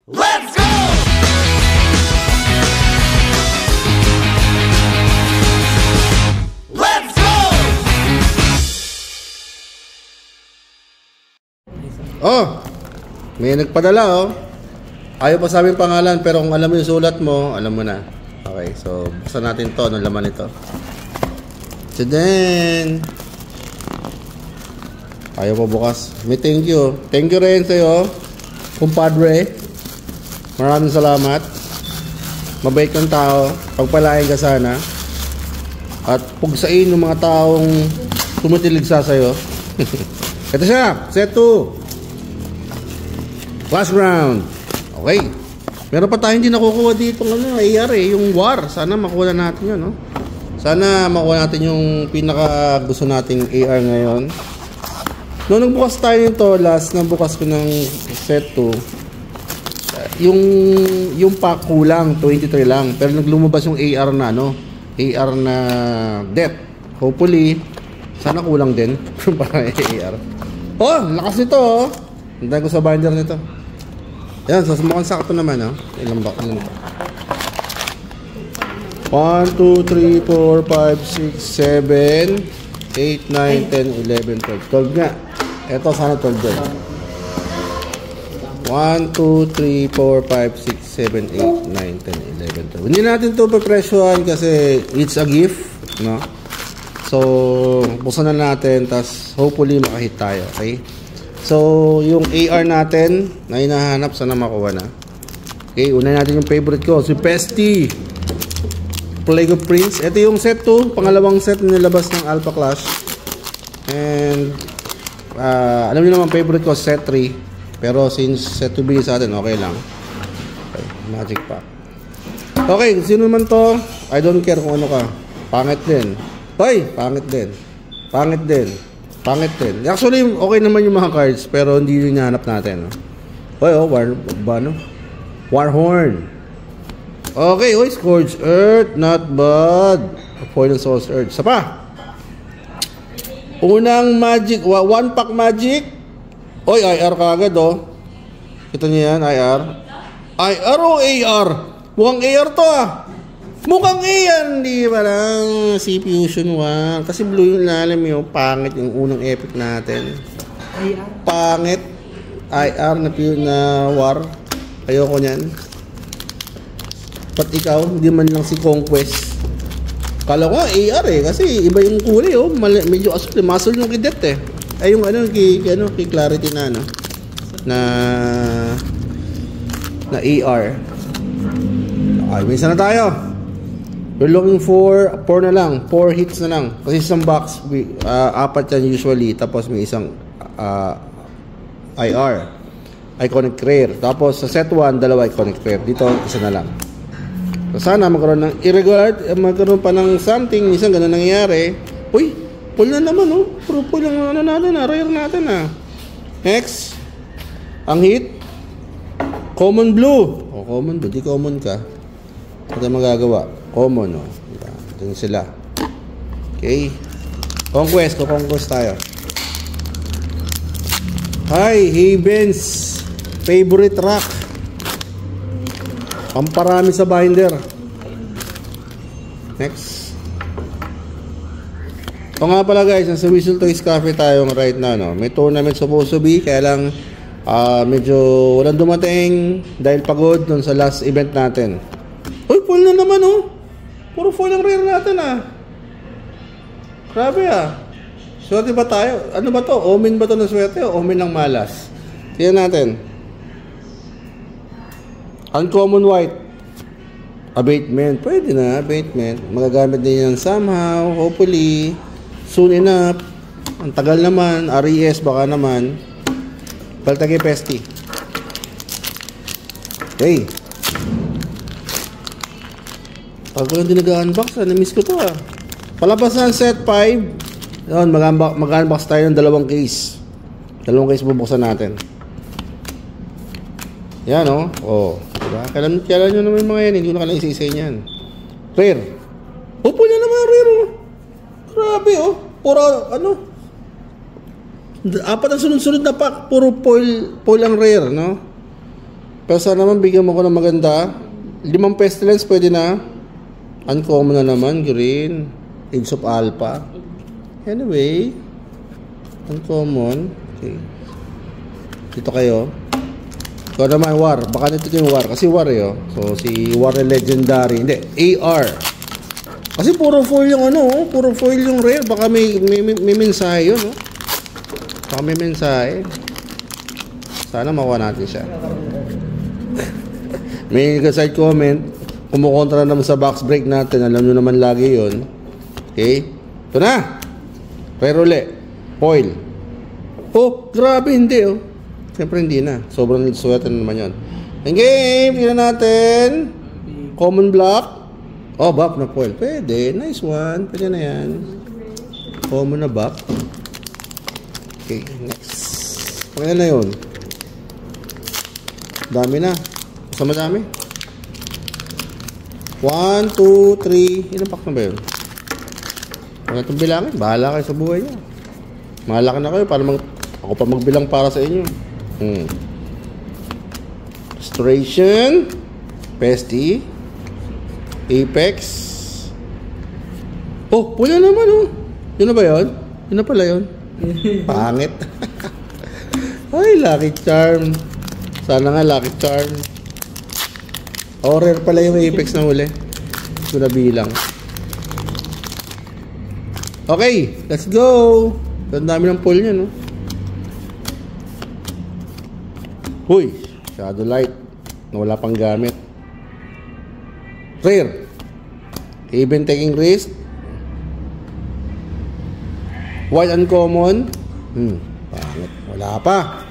Let's go! Let's go! Oh, may nagpadala oh. Ayaw pa sabihin pangalan, pero kung alam mo yung sulat mo, alam mo na. Okay, so buksan natin to, anong laman ito. Tadaan! Ayaw pa bukas. May thank you. Thank you rin sa'yo, kumpadre. Maraming salamat. Mabait kang tao. Pagpalain ka sana. At pugsain yung mga taong tumitilig sa'yo. Ito siya, set 2. Last round. Okay. Meron pa tayo hindi nakukuha dito ng AR yung war. Sana makuha natin yun, no? Sana makuha natin yung pinaka gusto nating AR ngayon. Noong nagbukas tayo nito, last na bukas ko ng set 2, yung pack kulang, 23 lang. Pero naglumabas yung AR na, no? AR na death. Hopefully, sana kulang din para AR. Oh, lakas nito, oh. Hintayin ko sa binder nito. Ayan, so mukhang sakto naman, oh. Ilang ba? Ilang ba? 1, 2, 3, 4, 5, 6, 7, 8, 9, 10, 11, 12. 12 nga. Ito, sana 12 din. 1, 2, 3, 4, 5, 6, 7, 8, 9, 10, 11, 12. Hindi natin ito papresyohan kasi it's a gift, no? So, buksan na natin, tas hopefully makahit tayo, okay? So, yung AR natin na hinahanap, sana makuha na. Okay, una natin yung favorite ko, si Pesty Plague of Prince. Ito yung set 2, pangalawang set na nilabas ng Alpha Clash. And alam niyo naman favorite ko set 3, pero since set 2 bigay sa atin, okay lang. Okay, magic pack. Okay, sino naman to? I don't care kung ano ka. Pangit din. Hoy, pangit din. Pangit din. Pangit din. Actually, okay naman yung mga cards, pero hindi yun hinahanap natin, no? Hoy, oh, Warhorn. Okay, hoy, Scourge Earth, not bad. Foil and Soul's Earth. Isa pa. Unang magic, one pack magic. Oy, IR kagad, oh. Kita niyo yan, IR. IR o AR? Mukhang AR to, ah. Mukhang A yan, di ba lang? Si Fusion 1. Kasi blue yung lalim yung pangit yung unang epic natin. Pangit. IR na war. Ayoko nyan. Pat ikaw, hindi man lang si Conquest. Kala ko AR kasi iba yung kulay, oh. Medyo asul, muscle yung kidet ay yung kay Clarity na na AR. Ay, minsan na tayo. We're looking for 4 na lang, 4 hits na lang. Kasi isang box, 4 yan usually. Tapos may isang IR, Iconic Rare. Tapos sa set 1, 2 Iconic Rare. Dito, isa na lang. So, sana magkaroon ng irregular, magkaroon pa ng something. Minsan ganun nangyayari. Uy, pull na naman, oh. Puro pull yung natin, rare natin, Next, ang hit, Common Blue. Oh, Common Blue, di common ka. Ito magagawa. Common, oh. Ito sila. Okay. Conquest tayo. Hi, Haven's favorite rock. Pamparami sa binder. Next. O nga pala guys, nasa Whistle Toys Cafe tayo right now, no? May tournament supposed to be, kaya lang medyo walang dumating dahil pagod dun sa last event natin. Uy, full na naman, oh. Puro full ang rare natin, Grabe, Swerte ba tayo? Ano ba to? Omen ba to ng swerte o omen ng malas? Tingnan natin. Uncommon white. Abatement. Pwede na, abatement. Magagamit din yan somehow. Hopefully. Soon enough. Ang tagal naman. RES baka naman. Baltagi Pesty. Okay. Pag ko lang din nag-unbox, na-miss ko to, Palabas ng set 5. Yun, mag-unbox tayo ng 2 case. 2 case bubuksan natin. Yan, oh. Oh, diba? Kailan nyo naman yung mga yan, hindi ko na kailangan isa-isa yan. Rare. Upo na naman rare, oh. Grabe, oh. Puro, 4 ang sunod-sunod na pack. Puro foil ang rare, no? Pero sana naman bigyan mo ko ng maganda. 5 pestilence pwede na. Uncommon na naman, green. Age of Alpha. Anyway, uncommon. Okay. Dito kayo. Ikaw naman, War. Baka nito yung War. Kasi War eh. So, si War na legendary. Hindi, AR. Kasi puro foil yung ano. Puro foil yung rare. Baka may mensahe yun. Baka may mensahe. Sana makuha natin siya. May side comment, kumukontra naman sa box break natin. Alam nyo naman lagi yun. Okay? Ito na. Rare uli. Foil. Oh, grabe hindi oh. Siyempre hindi na. Sobrang suwatan naman yun. Ang game, tingnan natin. Common block. Oh, buff na foil. Pwede. Nice one. Pwede na yan. Common na buff. Okay, next. Pwede na yun. Dami na. Basta madami. 1, 2, 3. Ilang pack na ba yun? Wala itong bilangin. Bahala kayo sa buhay nyo. Malaki na kayo para ako pa magbilang para sa inyo. Restoration. Pesty. Apex. Oh, wala naman oh. Yun na ba yun? Yun na pala yun. Pangit. Ay, Lucky Charm. Sana nga Lucky Charm. Oh, rare pala yung Apex na huli. Ito na bilang. Okay, let's go. Ang dami ng pull niya, no? Huy, Shadow Light. Na wala pang gamit. Rare. Even taking risk. White uncommon. Pangit. Wala pa.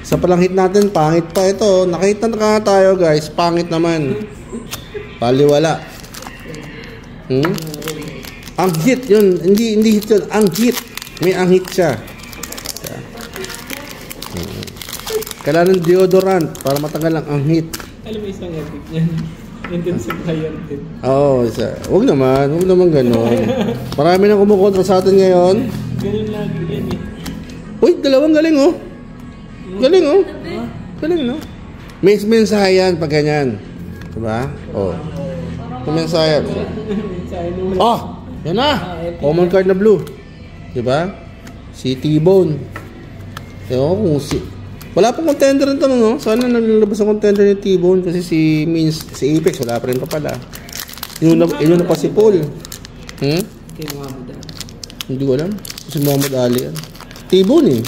Sa palang hit natin, pangit pa ito. Nakita na tayo guys. Pangit naman. Paliwala. Ang hit yun. Hindi hit yun. Ang hit. May ang hit siya. Kailangan ng deodorant para matanggal ang hit. Alam mo isang epic yan. Intensifier din. Oo, isa. Huwag naman ganun. Marami na kumukontra sa atin ngayon. Ganun lagi yan eh. Uy, dalawang galing oh. Galing oh. Galing no. May mensahe yan pag ganyan. Diba? Oh. May mensahe. Oh, yan na. Common card na blue. Diba? Si T-Bone. Ewan kung si... Wala pang contender nito no? Sana nalilabas ang contender ni T-Bone kasi si Apex wala pa rin pa pala. Yun na pa si Paul. Kay Muhammad Ali. Hindi ko alam. Si Muhammad Ali yan. T-Bone eh.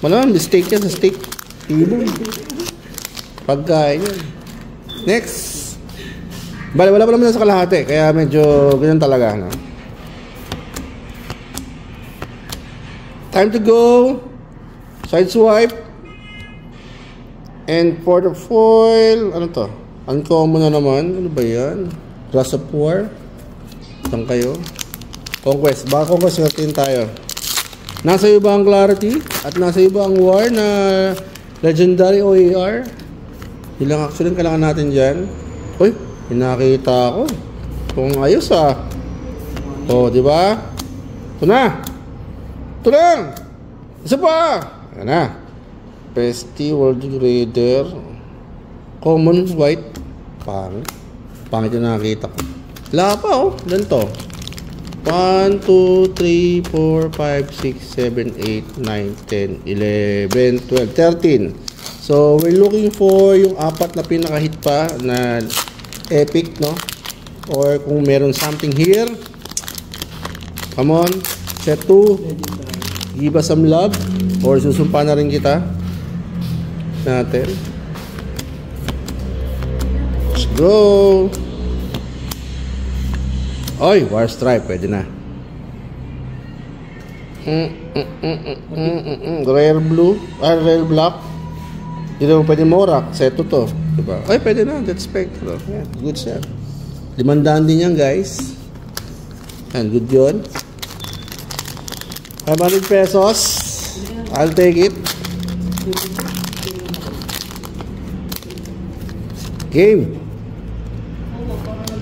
Malamang mistake yan sa steak. T-Bone. Pagkain yan. Next. Bale, wala pa naman sa kalahati. Kaya medyo ganyan talaga. No? Time to go. Side swipe. And for the foil, ano to? Uncommon na naman. Ano ba yan? Grass of War. Saan kayo? Conquest. Baka Conquest natin tayo. Nasa iyo ba ang Clarity? At nasa iyo ba ang War na Legendary o AR? Ilang actually kailangan natin dyan. Uy, pinakita ako. Kung ayos ah. O, di ba? Ito na. Ito na. Isa pa. Ayan na. Pesty, World Raider. Common White. Pangit yung nakakita ko. Wala pa oh. Ilan to? 1, 2, 3, 4, 5, 6, 7, 8, 9, 10, 11, 12, 13. So, we're looking for yung apat na pinaka-hit pa na epic, no? Or kung meron something here. Come on. Set 2. Give us some love. Or susumpa na rin kita. Natin. Let's go. Oy, War Stripe. Pwede na. Rare blue. Rare black. Hindi naman pwede morak. Seto to. Diba? Ay, pwede na. That's spectral. Yeah, good set. 500 din yan, guys. And good yun. 500 pesos. I'll take it. Game.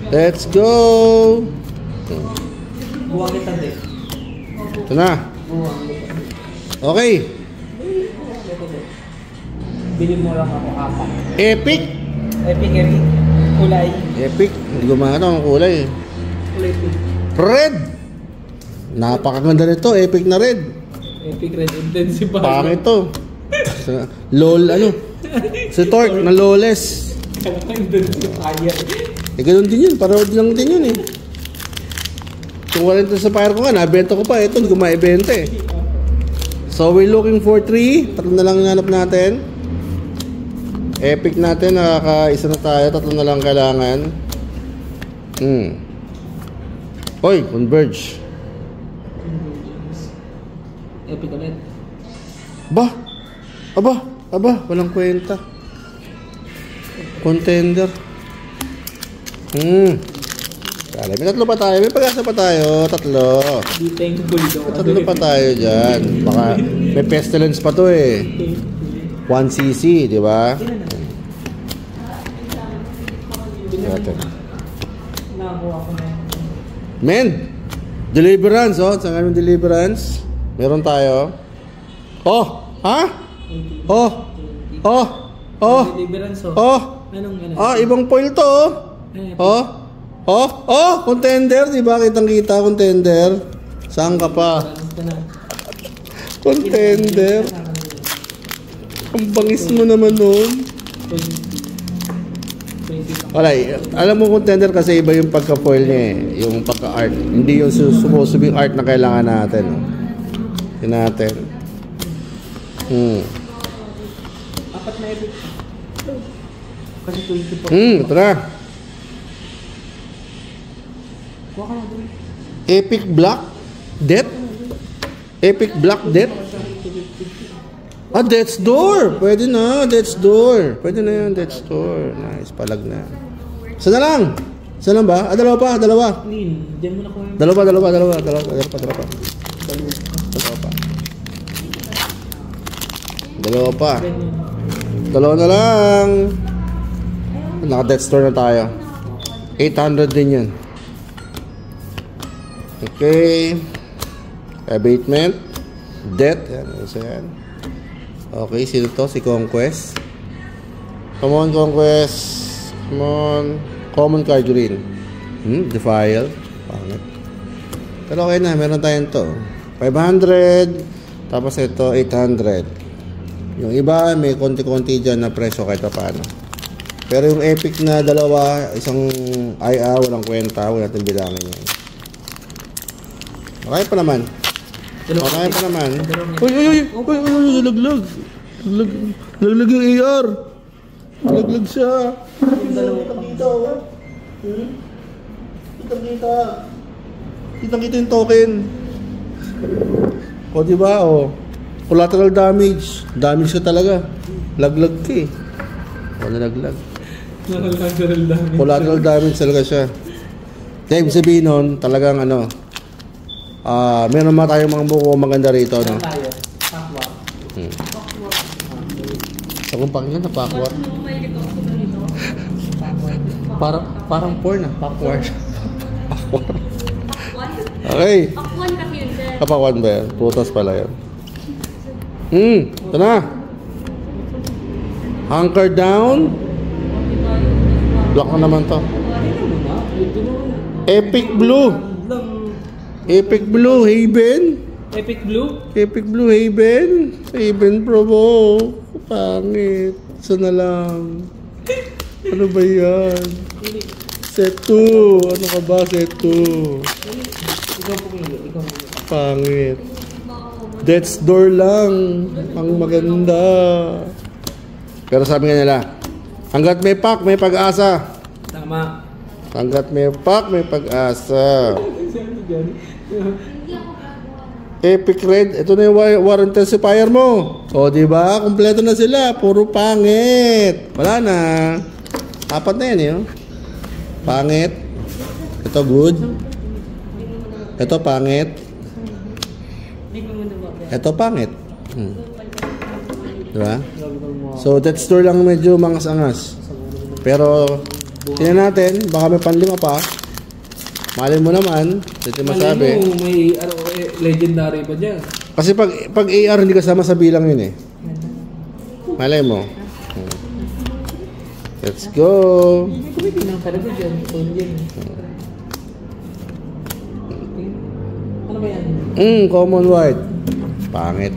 Let's go. Buwang kita din. Ito na. Okay. Bili mo lang ako apat. Epic. Epic, epic. Kulay. Epic. Hindi ko makita ang kulay. Kulay pink. Red! Napakaganda nito. Epic na red. Epic red intensifier. Pangit to. LOL ano? Si Torque na lawless. Kaya ka intensifier. Eh ganun din yun. Parood lang din yun eh. Kung wala ito sa fire ko nga, nabenta ko pa. Ito, hindi ko maibenta eh. So, we're looking for 3. Tatlo na lang hanap natin. Epic natin. Nakaka-isa na tayo. Tatlo na lang kailangan. Hoy, Converge. Epic ulit. Aba, walang kwenta. Contender. Kala, may tatlo pa tayo. May pag-asa pa tayo. Tatlo. Be thankful daw. Tatlo pa tayo dyan. Baka may pestilence pa to eh. 1cc, di ba? Nakakuha ko na. Men! Deliverance, oh. Saan kami deliverance? Meron tayo. Oh! Ha? Oh! Deliverance, Oh! Anong? Ibang foil to, oh. Contender, di ba? Kitang-kita, contender. Saan ka pa? Contender. Ang bangis mo naman nun. Wala, alam mo contender kasi iba yung pagka-foil niya eh. Yung pagka-art. Hindi yung sumusubing art na kailangan natin. Yun natin. Apat na epic. Kasi 24. Ito na. Kuha ka na doon. Epic Black Death? Epic Black Death? Death's Door! Pwede na, Death's Door. Pwede na yan, Death's Door. Nice, palag na. Isa na lang. Isa lang ba? Dalawa pa. Clean. Diyan mo na kuha. Dalawa pa. Dalawa na lang. Naka-Death's Door na tayo. 800 din yan. Okay. Abatement. Death. Yan, isa yan. Okay, sino to? Si Conquest. Come on, Conquest. Come on. Common card green. Defile. Pangit. Pero okay na, meron tayong to. 500. Tapos ito, 800. Yung iba, may konti-konti dyan na presyo kahit pa paano. Pero yung epic na dalawa, isang IA, walang kwenta. Huwag natin bilangin yan. Okay pa naman. Okay pa naman. Uy, laglag. Laglag yung AR. Laglag siya. Kitang-kita yung token. O diba, o. Collateral damage. Damage ka talaga. Laglag ka eh. O nalaglag. Collateral damage talaga siya. Kaya ibig sabihin nun, talagang ano, meron naman tayong mga buko maganda rito, no? Sa kumpang yan, napakwar. Parang porn, pakwar. Okay. Pakwan kasi yun, sir. Kapakwan ba yan? Prutas pala yan. Ito na. Hunker down. Block na naman to. Epic Blue. Epic Blue Haven. Epic Blue? Epic Blue Haven. Haven Provoke. Pangit. Isa na lang. Ano ba yan? Set 2. Ano ka ba? Set 2. Ikaw pumili. Pangit. Death's Door lang. Ang maganda. Pero sabi nga nila, hanggat may pack, may pag-asa. Tama. Hanggat may pack, may pag-asa. Epic Red. Ito na yung War Intensifier mo. O, diba? Kompleto na sila. Puro pangit. Wala na. Apat na yan, yun. Pangit. Ito good. Ito pangit. Ito pangit. Diba? So, that store lang medyo mangas-angas. Pero, tingnan natin. Baka may panlima pa. Malay mo naman. Ito masabi. Malay mo, may legendary pa dyan. Kasi pag AR, hindi kasama sa bilang yun eh. Malay mo. Let's go. May kumikinang talaga dyan. Phone dyan. Ano ba yan? Common white. Pangit.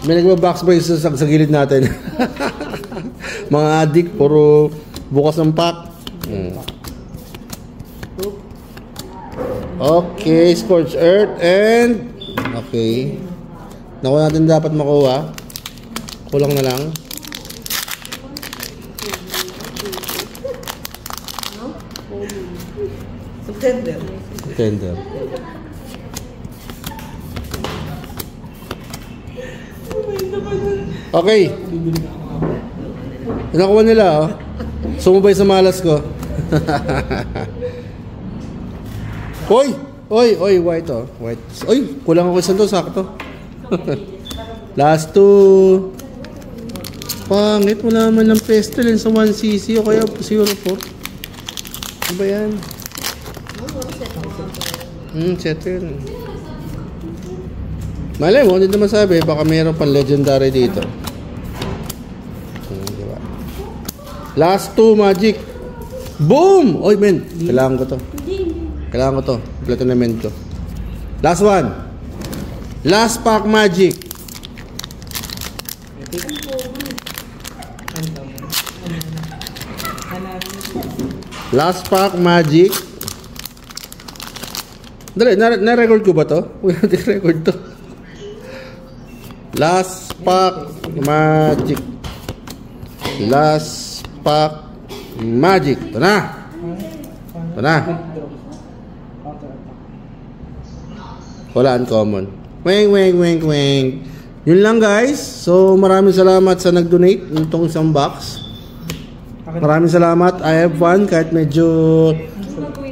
May nagba-box break sa gilid natin. Mga adik, puro bukas ng pack. Okay, Scorched Earth and okay. Nakuha natin dapat makuha. Kulang na lang. Tender. Okay. Nakuha nila, oh. Sumubay sa malas ko. Oy, white, oh. White. Oy, kulang ako isang to, sakto. Last two. Pangit, wala man ng pestle sa 1cc o kaya 04. Ano ba yan? Settle. Malay mo, hindi naman sabi, baka mayroon pang legendary dito. Diba? Last two, magic. Boom! Oy, men. Kailangan ko to. Kompleto na men ko. Last one. Last pack, magic. Last pack, magic. Dali, na-record ko ba to? Uy, na-record to. Last pack, magic. Last pack, magic. Ito na. Wala uncommon. Weng. Yun lang guys. So maraming salamat sa nag-donate nitong isang box. Maraming salamat. I have fun kahit medyo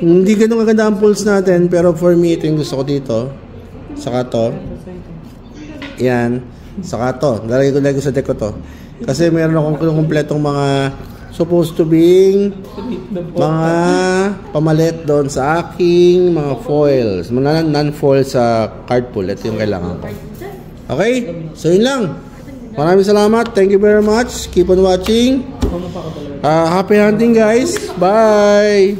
hindi ganun kaganda ang pulse natin, pero for me ito yung gusto ko dito. Saka to. Yan. Saka to. Lalagay ko sa deck ko to. Kasi meron akong kompletong mga supposed to being mga pamalit doon sa aking mga foils. Mga non-foil sa card pool. Ito yung kailangan ko. Okay? So yun lang. Maraming salamat. Thank you very much. Keep on watching. Happy hunting guys. Bye.